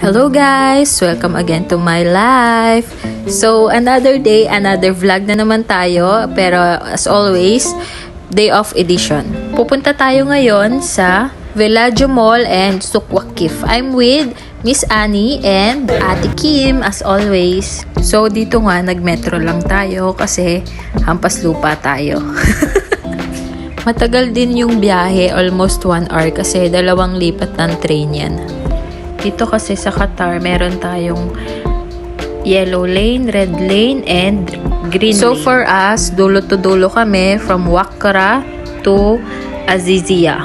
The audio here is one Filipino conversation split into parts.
Hello guys! Welcome again to my life! So, another day, another vlog na naman tayo. Pero as always, day off edition. Pupunta tayo ngayon sa Villaggio Mall and Souq Waqif. I'm with Miss Annie and Ate Kim as always. So, dito nga, nag-metro lang tayo kasi hampas lupa tayo. Matagal din yung biyahe, almost 1 hour kasi dalawang lipat ng train yan. Dito kasi sa Qatar, meron tayong yellow lane, red lane, and green lane. So for us, dulo to dulo kami from Wakra to Azizia.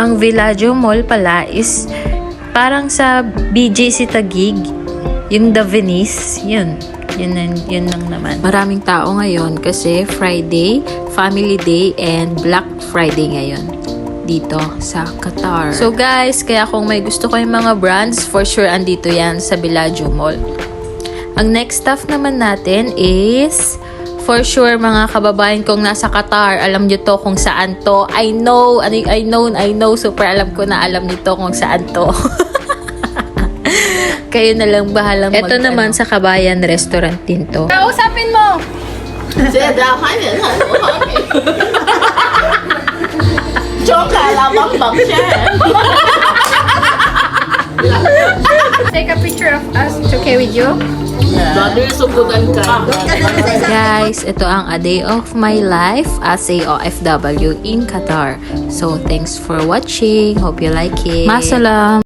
Ang Villaggio Mall pala is parang sa BGC Taguig, yung The Venice, yun lang naman. Maraming tao ngayon kasi Friday, Family Day, and Black Friday ngayon dito sa Qatar. So guys, kaya kung may gusto kayong mga brands, for sure andito yan sa Villaggio Mall. Ang next stop naman natin is, for sure mga kababayan kong nasa Qatar, alam nyo to kung saan to. I know, super alam ko na alam nito kung saan to. Kayo na lang bahalang ito naman sa Kabayan Restaurant din to. Kausapin mo! Take a picture of us. It's okay with you? Guys, ito ang a day of my life as a OFW in Qatar. So, thanks for watching. Hope you like it. Masalam!